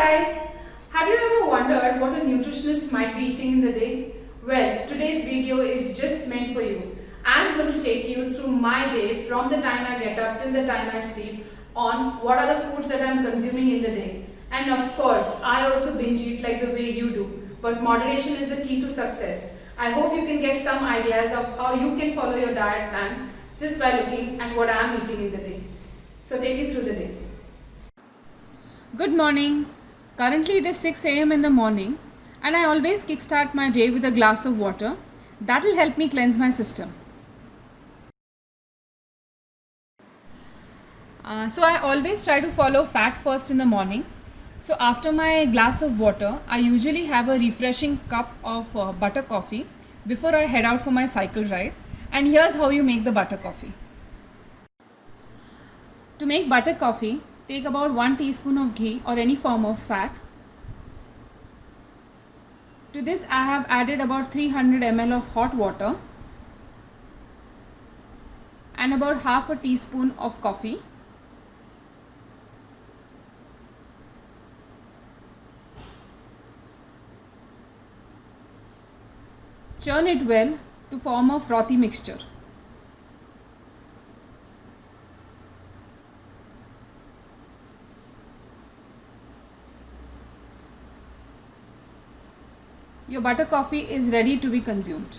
guys! Have you ever wondered what a nutritionist might be eating in the day? Well, today's video is just meant for you. I'm going to take you through my day from the time I get up till the time I sleep on what are the foods that I'm consuming in the day. And of course, I also binge eat like the way you do. But moderation is the key to success. I hope you can get some ideas of how you can follow your diet plan just by looking at what I'm eating in the day. So take you through the day. Good morning. Currently it is 6 a.m. in the morning and I always kickstart my day with a glass of water. That will help me cleanse my system. So I always try to follow fat first in the morning. So after my glass of water, I usually have a refreshing cup of butter coffee before I head out for my cycle ride. And here's how you make the butter coffee. To make butter coffee, take about 1 teaspoon of ghee or any form of fat. To this I have added about 300 ml of hot water and about half a teaspoon of coffee. Churn it well to form a frothy mixture. Your butter coffee is ready to be consumed.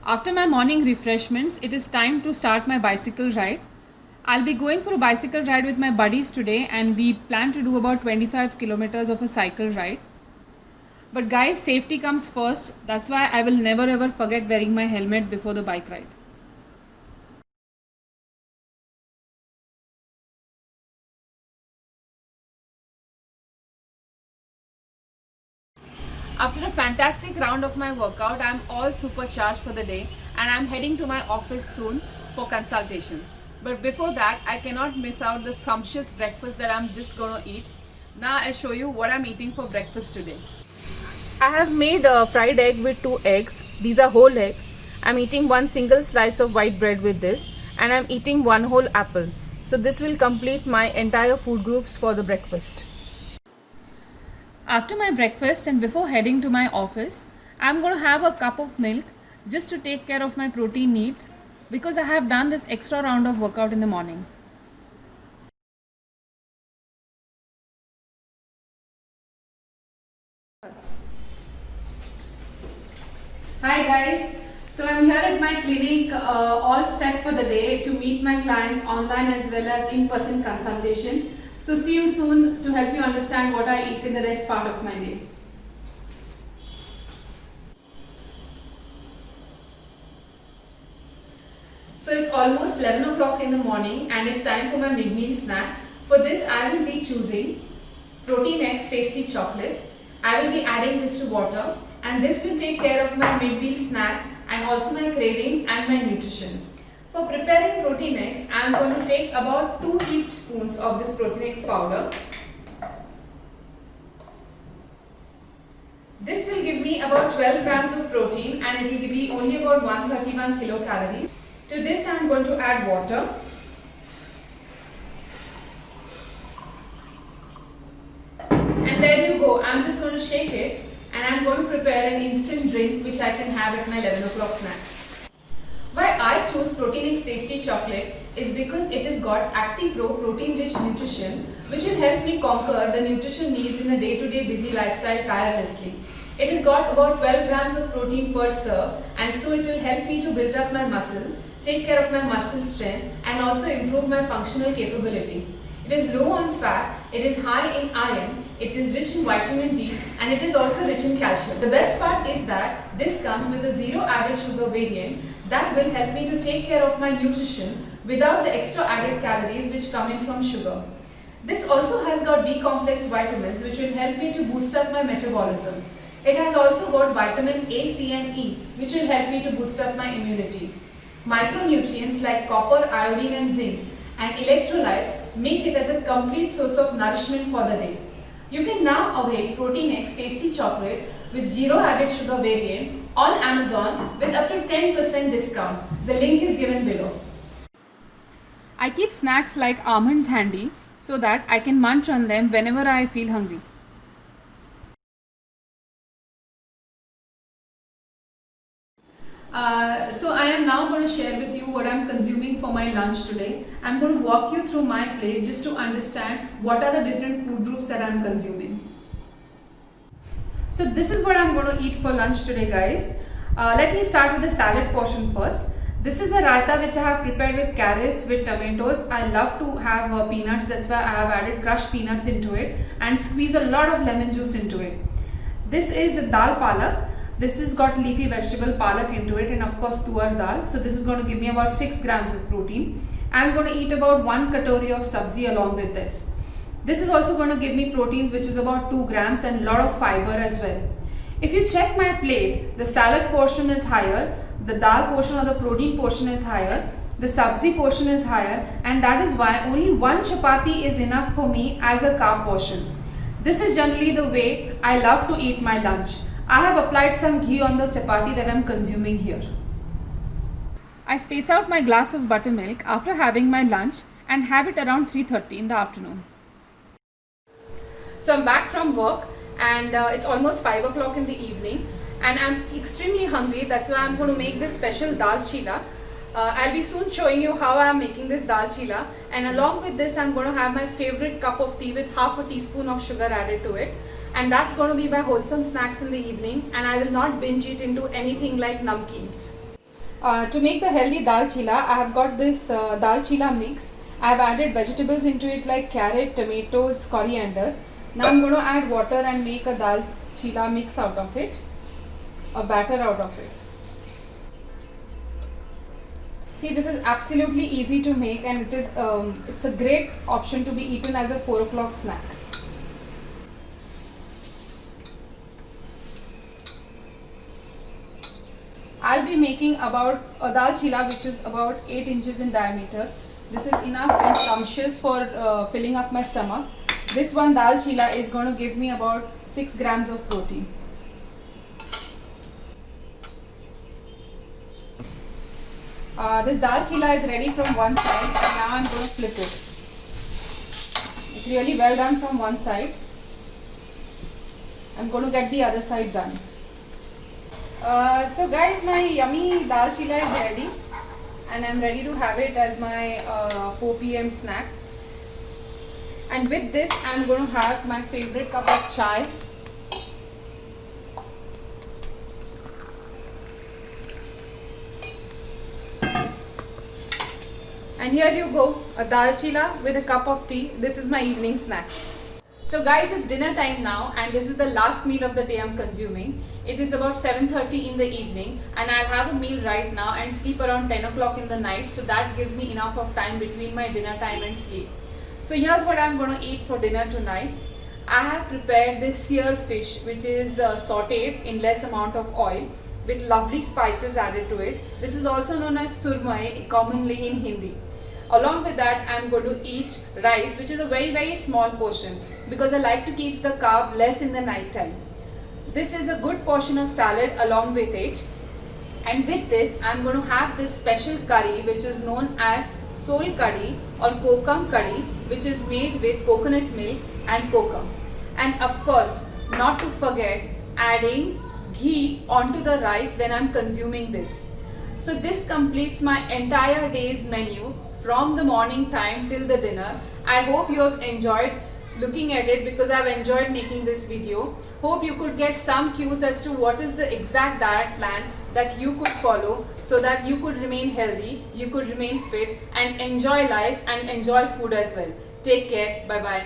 After my morning refreshments, it is time to start my bicycle ride. I'll be going for a bicycle ride with my buddies today and we plan to do about 25 kilometers of a cycle ride. But guys, safety comes first. That's why I will never ever forget wearing my helmet before the bike ride. After a fantastic round of my workout, I'm all supercharged for the day and I'm heading to my office soon for consultations. But before that, I cannot miss out the sumptuous breakfast that I'm just gonna eat. Now I'll show you what I'm eating for breakfast today. I have made a fried egg with 2 eggs. These are whole eggs. I'm eating 1 single slice of white bread with this and I'm eating 1 whole apple. So this will complete my entire food groups for the breakfast. After my breakfast and before heading to my office, I'm going to have a cup of milk just to take care of my protein needs because I have done this extra round of workout in the morning. Hi guys, so I'm here at my clinic all set for the day to meet my clients online as well as in-person consultation. So see you soon to help you understand what I eat in the rest part of my day. So it's almost 11 o'clock in the morning and it's time for my mid-meal snack. For this I will be choosing Protein X Tasty Chocolate. I will be adding this to water and this will take care of my mid-meal snack and also my cravings and my nutrition. For preparing Protein X, I am going to take about 2 heaped spoons of this Protein X powder. This will give me about 12 grams of protein and it will give me only about 131 kilocalories. To this I am going to add water. And there you go, I am just going to shake it and I am going to prepare an instant drink which I can have at my 11 o'clock snack. Why I chose Protein X Tasty Chocolate is because it has got ActiPro protein-rich nutrition which will help me conquer the nutrition needs in a day-to-day busy lifestyle tirelessly. It has got about 12 grams of protein per serve and so it will help me to build up my muscle, take care of my muscle strength and also improve my functional capability. It is low on fat, it is high in iron, it is rich in vitamin D and it is also rich in calcium. The best part is that this comes with a zero added sugar variant that will help me to take care of my nutrition without the extra added calories which come in from sugar. This also has got B complex vitamins which will help me to boost up my metabolism. It has also got vitamin A, C and E which will help me to boost up my immunity. Micronutrients like copper, iodine and zinc and electrolytes make it as a complete source of nourishment for the day. You can now avail Protein X Tasty Chocolate with zero added sugar variant on Amazon with up to 10% discount. The link is given below. I keep snacks like almonds handy so that I can munch on them whenever I feel hungry. So I am now going to share with you what I'm consuming for my lunch today. I'm going to walk you through my plate just to understand what are the different food groups that I'm consuming. So this is what I'm going to eat for lunch today, guys. Let me start with the salad portion first. This is a raita which I have prepared with carrots, with tomatoes. I love to have peanuts, that's why I have added crushed peanuts into it and squeeze a lot of lemon juice into it. This is dal palak. This has got leafy vegetable palak into it and of course tuar dal. So this is going to give me about 6 grams of protein. I'm going to eat about 1 katori of sabzi along with this. This is also going to give me proteins which is about 2 grams and a lot of fiber as well. If you check my plate, the salad portion is higher, the dal portion or the protein portion is higher, the sabzi portion is higher, and that is why only 1 chapati is enough for me as a carb portion. This is generally the way I love to eat my lunch. I have applied some ghee on the chapati that I am consuming here. I space out my glass of buttermilk after having my lunch and have it around 3:30 in the afternoon. So I'm back from work and it's almost 5 o'clock in the evening and I'm extremely hungry. That's why I'm going to make this special dal chila. I'll be soon showing you how I'm making this dal chila, and along with this I'm going to have my favorite cup of tea with half a teaspoon of sugar added to it, and that's going to be my wholesome snacks in the evening, and I will not binge it into anything like namkeens. To make the healthy dal chila, I have got this dal chila mix. I have added vegetables into it like carrot, tomatoes, coriander. Now I'm going to add water and make a dal chila mix out of it, a batter out of it. See, this is absolutely easy to make and it's a great option to be eaten as a 4 o'clock snack. I'll be making about a dal chila which is about 8 inches in diameter. This is enough and sumptuous for filling up my stomach. This one dal chila is going to give me about 6 grams of protein. This dal chila is ready from one side and now I'm going to flip it. It's really well done from one side. I'm going to get the other side done. So guys, my yummy dal chila is ready and I'm ready to have it as my 4 p.m. snack. And with this I'm going to have my favorite cup of chai. And here you go, a dal chila with a cup of tea. This is my evening snacks. So guys, it's dinner time now and this is the last meal of the day I'm consuming. It is about 7:30 in the evening and I'll have a meal right now and sleep around 10 o'clock in the night. So that gives me enough of time between my dinner time and sleep. So here's what I'm going to eat for dinner tonight. I have prepared this sear fish which is sauteed in less amount of oil with lovely spices added to it. This is also known as surmai commonly in Hindi. Along with that, I am going to eat rice, which is a very small portion because I like to keep the carb less in the night time. This is a good portion of salad along with it. And with this, I am going to have this special curry which is known as sol curry or kokum curry, which is made with coconut milk and kokum. And of course, not to forget adding ghee onto the rice when I am consuming this. So this completes my entire day's menu from the morning time till the dinner. I hope you have enjoyed looking at it because I have enjoyed making this video. Hope you could get some cues as to what is the exact diet plan that you could follow so that you could remain healthy, you could remain fit and enjoy life and enjoy food as well. Take care. Bye bye.